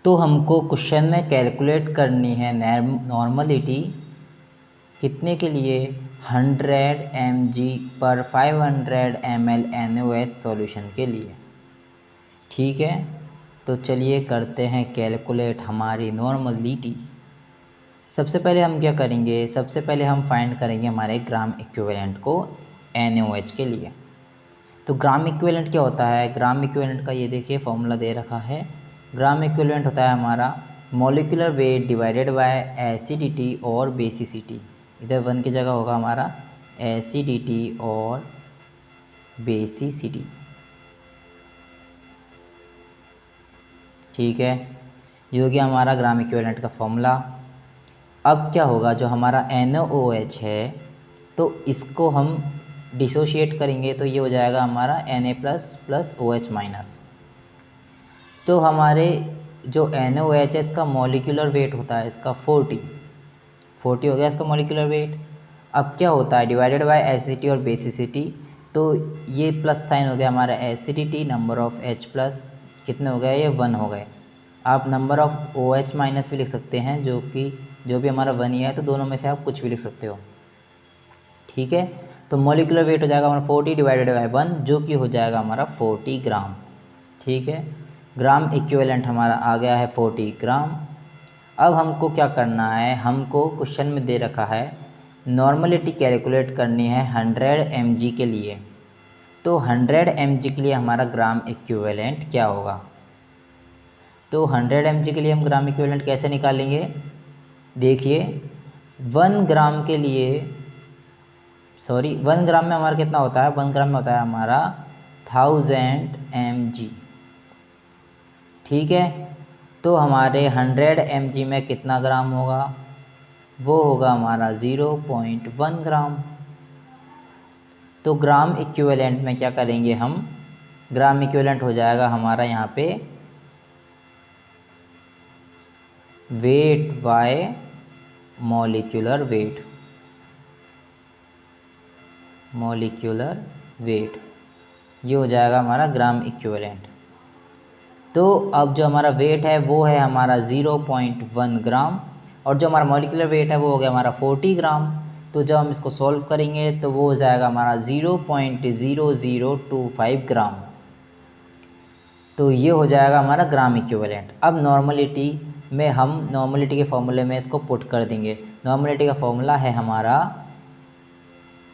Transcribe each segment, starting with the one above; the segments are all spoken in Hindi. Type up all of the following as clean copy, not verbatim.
तो हमको क्वेश्चन में कैलकुलेट करनी है नॉर्मलिटी कितने के लिए 100 mg पर 500 ml NaOH सॉल्यूशन के लिए। ठीक है, तो चलिए करते हैं कैलकुलेट हमारी नॉर्मलिटी। सबसे पहले हम क्या करेंगे, सबसे पहले हम फाइंड करेंगे हमारे ग्राम इक्विवेलेंट को NaOH के लिए। तो ग्राम इक्विवेलेंट क्या होता है, ग्राम इक्विवेलेंट का ये देखिए फॉर्मूला दे रखा है। ग्राम इक्विवेलेंट होता है हमारा molecular weight divided by acidity और बेसिसिटी। इधर 1 की जगह होगा हमारा एसिडिटी और बेसिसिटी। ठीक है, ये हो गया हमारा ग्राम इक्विवेलेंट का फॉर्मूला। अब क्या होगा, जो हमारा NaOH है तो इसको हम डिसोशिएट करेंगे तो ये हो जाएगा हमारा Na+ OH-। तो हमारे जो NaOH है इसका मॉलिक्यूलर वेट होता है इसका 40 हो गया इसका मॉलिक्यूलर वेट। अब क्या होता है, डिवाइडेड बाय एसिडिटी और बेसिसिटी, तो ये प्लस साइन हो गया हमारा एसिडिटी, नंबर ऑफ H+ कितने हो गए, ये 1 हो गए। आप नंबर ऑफ OH- भी लिख सकते हैं, जो भी हमारा 1 ही है, तो दोनों में से आप कुछ भी लिख सकते हो। ठीक है, तो मॉलिक्यूलर वेट हो जाएगा हमारा 40 डिवाइडेड बाय 1, जो कि हो जाएगा हमारा 40 ग्राम। ठीक है, ग्राम इक्विवेलेंट हमारा आ गया है 40 ग्राम। अब हमको क्या करना है, हमको क्वेश्चन में दे रखा है नॉर्मलिटी कैलकुलेट करनी है 100 mg के लिए। तो 100 mg के लिए हमारा ग्राम इक्विवेलेंट क्या होगा, तो 100 mg के लिए हम ग्राम इक्विवेलेंट कैसे निकालेंगे, देखिए 1 ग्राम के लिए 1 ग्राम में हमारा कितना होता है, 1 ग्राम में होता है हमारा 1000 mg। ठीक है, तो हमारे 100 mg में कितना ग्राम होगा, वो होगा हमारा 0.1 ग्राम। तो ग्राम इक्विवेलेंट में क्या करेंगे हम, ग्राम इक्विवेलेंट हो जाएगा हमारा यहाँ पे वेट बाय मॉलिक्यूलर वेट, ये हो जाएगा हमारा ग्राम इक्विवेलेंट। तो अब जो हमारा वेट है वो है हमारा 0.1 ग्राम, और जो हमारा मॉलिक्यूलर वेट है वो हो गया हमारा 40 ग्राम। तो जब हम इसको सॉल्व करेंगे तो वो हो जाएगा हमारा 0.0025 ग्राम। तो ये हो जाएगा हमारा ग्राम इक्विवेलेंट। अब नॉर्मलिटी में हम नॉर्मलिटी के फॉर्मूले में इसको पुट कर देंगे। नॉर्मलिटी का फॉर्मूला है हमारा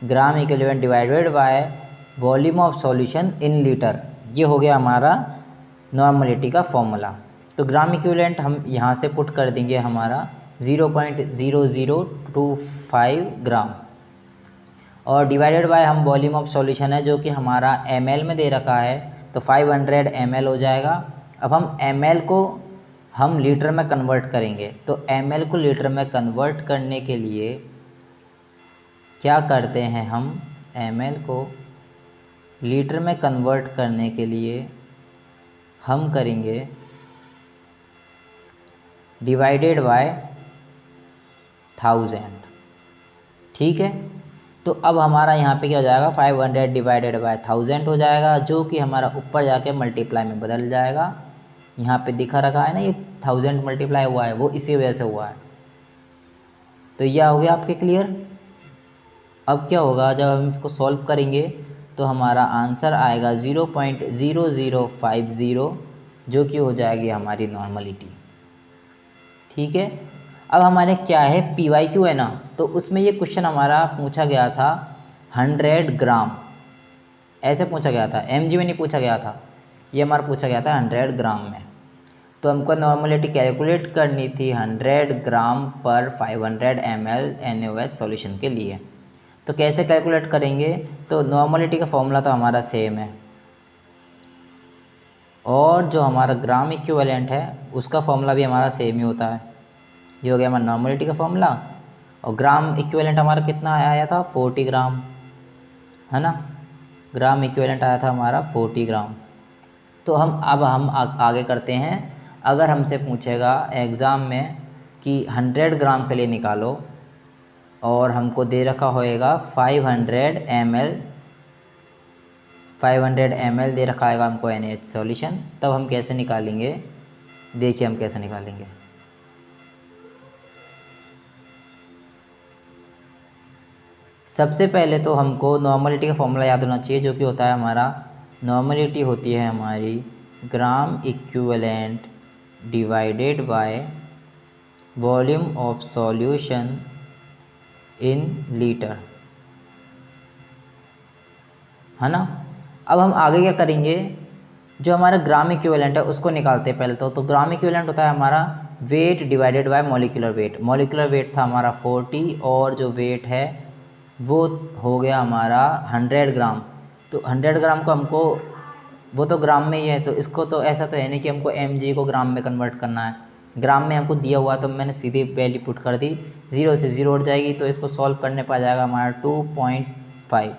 gram equivalent divided by volume of solution in litre. ये हो गया हमारा नॉर्मलिटी का फॉर्मूला। तो ग्राम इक्विवेलेंट हम यहाँ से पुट कर देंगे हमारा 0.0025 ग्राम, और डिवाइडेड बाय हम वॉल्यूम ऑफ सॉल्यूशन है जो कि हमारा ml में दे रखा है, तो 500 ml हो जाएगा। अब हम ml को हम लीटर में कन्वर्ट करेंगे, तो ml को लीटर में कन्वर्ट करने के लिए क्या करते हैं, हम ml को लीटर में कन्वर्ट करने के लिए हम करेंगे डिवाइडेड बाय 1000। ठीक है, तो अब हमारा यहाँ पे क्या हो जाएगा, 500 डिवाइडेड बाय 1000 हो जाएगा, जो कि हमारा ऊपर जाके मल्टीप्लाई में बदल जाएगा। यहाँ पे दिखा रखा है ना, ये 1000 मल्टीप्लाई हुआ है, वो इसी वजह से हुआ है। तो यह हो गया आपके क्लियर। अब क्या होगा, जब हम इसको सॉल्व करेंगे तो हमारा आंसर आएगा 0.0050, जो कि हो जाएगी हमारी नॉर्मलिटी। ठीक है, अब हमारे क्या है PYQ है ना, तो उसमें ये क्वेश्चन हमारा पूछा गया था 100 ग्राम, ऐसे पूछा गया था, mg में नहीं पूछा गया था, ये हमारा पूछा गया था 100 ग्राम में। तो हमको नॉर्मलिटी कैलकुलेट करनी थी 100 ग्राम पर 500 ml NaOH सॉल्यूशन के लिए। तो कैसे कैलकुलेट करेंगे, तो नॉर्मलिटी का फॉर्मूला तो हमारा सेम है, और जो हमारा ग्राम इक्विवेलेंट है उसका फॉर्मूला भी हमारा सेम ही होता है। ये हो गया हमारा नॉर्मलिटी का फॉर्मूला, और ग्राम इक्विवेलेंट हमारा कितना आया था, 40 ग्राम, है ना, ग्राम इक्विवेलेंट आया था हमारा 40 ग्राम। तो हम आगे करते हैं। अगर हमसे पूछेगा एग्ज़ाम में कि 100 ग्राम के लिए निकालो, और हमको दे रखा होएगा 500 ml दे रखा होगा हमको NaOH सॉल्यूशन, तब हम कैसे निकालेंगे, देखिए हम कैसे निकालेंगे। सबसे पहले तो हमको नॉर्मलिटी का फॉर्मूला याद होना चाहिए, जो कि होता है हमारा, नॉर्मलिटी होती है हमारी gram equivalent divided by volume of solution in litre, है ना। अब हम आगे क्या करेंगे, जो हमारा ग्राम इक्विवेलेंट है उसको निकालते हैं पहले तो ग्राम इक्विवेलेंट होता है हमारा weight divided by molecular weight. Molecular weight था हमारा 40 और जो वेट है वो हो गया हमारा 100 ग्राम। तो 100 ग्राम को हमको, वो तो ग्राम में ही है, तो इसको तो ऐसा तो है नहीं कि हमको mg को ग्राम में कन्वर्ट करना है। ग्राम में हमको दिया हुआ तो मैंने सीधी वैल्यू पुट कर दी, 0 से 0 उठ जाएगी, तो इसको सॉल्व करने पर आ जाएगा हमारा 2.5।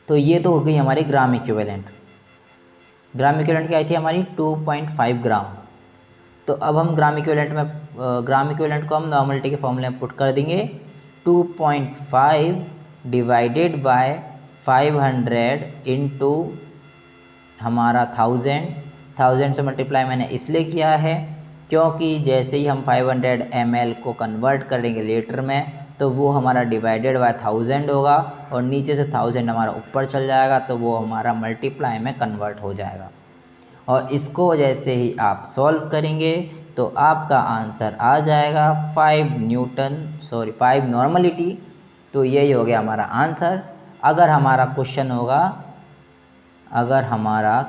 तो ये तो हो गई हमारी ग्राम इक्विवेलेंट। ग्राम इक्विवेलेंट क्या आई थी हमारी 2.5 ग्राम। तो अब हम ग्राम इक्विवेलेंट को हम नॉर्मलिटी के फॉर्मूले में पुट कर देंगे। 2.5 डिवाइडेड बाय 500 इंटू हमारा 1000 से मल्टीप्लाई मैंने इसलिए किया है क्योंकि जैसे ही हम 500 ml को कन्वर्ट करेंगे लीटर में तो वो हमारा डिवाइडेड बाय 1000 होगा और नीचे से 1000 हमारा ऊपर चल जाएगा, तो वो हमारा मल्टीप्लाई में कन्वर्ट हो जाएगा। और इसको जैसे ही आप सॉल्व करेंगे तो आपका आंसर आ जाएगा 5 नॉर्मलिटी। तो यही हो गया हमारा आंसर। अगर हमारा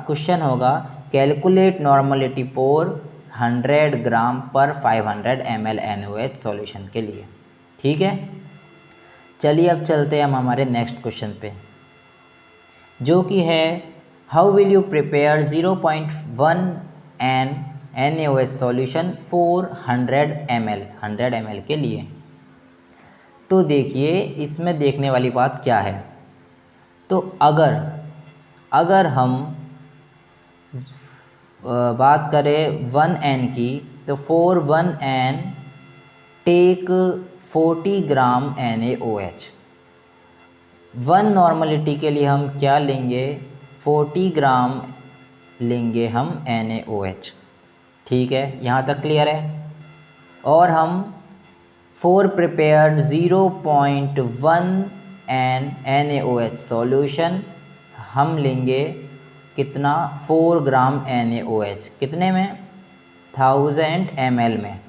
क्वेश्चन होगा कैलकुलेट नॉर्मलिटी फॉर 100 ग्राम पर 500 ml NaOH सॉल्यूशन के लिए, ठीक है। चलिए अब चलते हैं हम हमारे नेक्स्ट क्वेश्चन पे, जो कि है how will you prepare 0.1 NaOH solution for 100 ml के लिए। तो देखिए इसमें देखने वाली बात क्या है, तो अगर हम बात करें 1N की, तो for 1N take 40 gram NaOH। 1 normality के लिए हम क्या लेंगे, 40 ग्राम लेंगे हम NaOH, ठीक है, यहाँ तक क्लियर है। और हम फॉर प्रिपेयर्ड 0.1 NaOH सॉल्यूशन हम लेंगे कितना, 4 ग्राम NaOH, कितने में, 1000 ml में,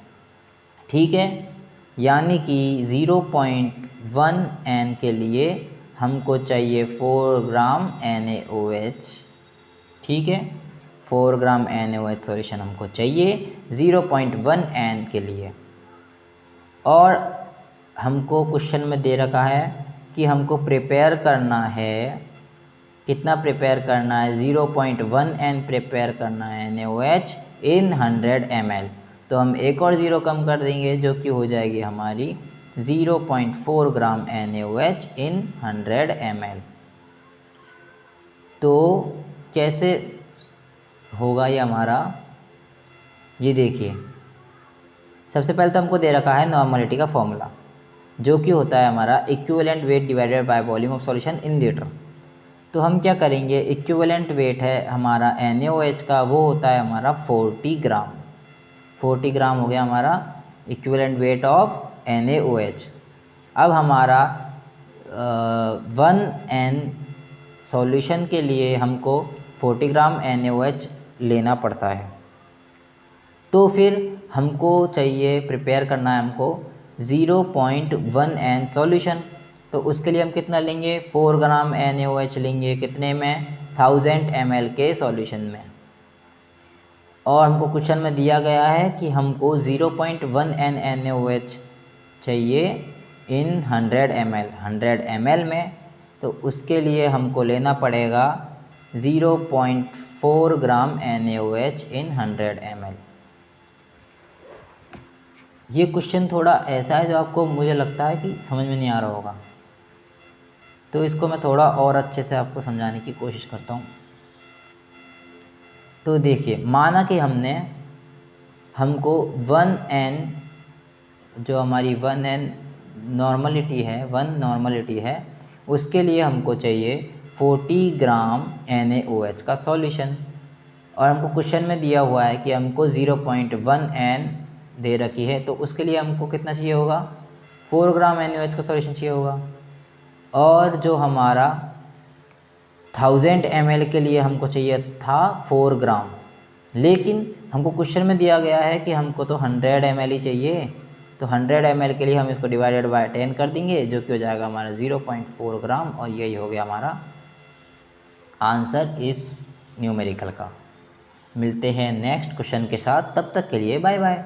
ठीक है। यानी कि 0.1 N के लिए हमको चाहिए 4 ग्राम NaOH, ठीक है। 4 ग्राम NaOH सॉल्यूशन हमको चाहिए 0.1 N के लिए। और हमको क्वेश्चन में दे रखा है कि हमको प्रिपेयर करना है, कितना प्रिपेयर करना है, 0.1 N प्रिपेयर करना है NaOH इन 100 ml। तो हम एक और 0 कम कर देंगे जो कि हो जाएगी हमारी 0.4 ग्राम NaOH इन 100 ml। तो कैसे होगा ये हमारा, ये देखिए सबसे पहले तो हमको दे रखा है नॉर्मलिटी का फॉर्मूला, जो कि होता है हमारा equivalent weight divided by volume of solution in litre. तो हम क्या करेंगे, इक्विवेलेंट वेट है हमारा NaOH का, वो होता है हमारा 40 ग्राम। 40 ग्राम हो गया हमारा इक्विवेलेंट वेट ऑफ NaOH। अब हमारा 1N सॉल्यूशन के लिए हमको 40 ग्राम NaOH लेना पड़ता है। तो फिर हमको चाहिए, प्रिपेयर करना है हमको 0.1 N सॉल्यूशन। तो उसके लिए हम कितना लेंगे, 4 ग्राम NaOH लेंगे, कितने में, 1000 ml के सॉल्यूशन में। और हमको क्वेश्चन में दिया गया है कि हमको 0.1 N NaOH चाहिए इन 100 ml में। तो उसके लिए हमको लेना पड़ेगा 0.4 ग्राम NaOH इन 100 ml। ये क्वेश्चन थोड़ा ऐसा है जो आपको, मुझे लगता है कि समझ में नहीं आ रहा होगा, तो इसको मैं थोड़ा और अच्छे से आपको समझाने की कोशिश करता हूँ। तो देखिए, माना कि हमको 1N, जो हमारी 1N नॉर्मलिटी है, उसके लिए हमको चाहिए 40 ग्राम NaOH का सॉल्यूशन। और हमको क्वेश्चन में दिया हुआ है कि हमको 0.1 N दे रखी है, तो उसके लिए हमको कितना चाहिए होगा, 4 ग्राम NaOH का सॉल्यूशन चाहिए होगा। और जो हमारा 1000 ml के लिए हमको चाहिए था 4 ग्राम, लेकिन हमको क्वेश्चन में दिया गया है कि हमको तो 100 ml ही चाहिए, तो 100 ml के लिए हम इसको डिवाइडेड बाय 10 कर देंगे, जो कि हो जाएगा हमारा 0.4 ग्राम, और यही हो गया हमारा आंसर इस न्यूमेरिकल का। मिलते हैं नेक्स्ट क्वेश्चन के साथ, तब तक के लिए बाय बाय।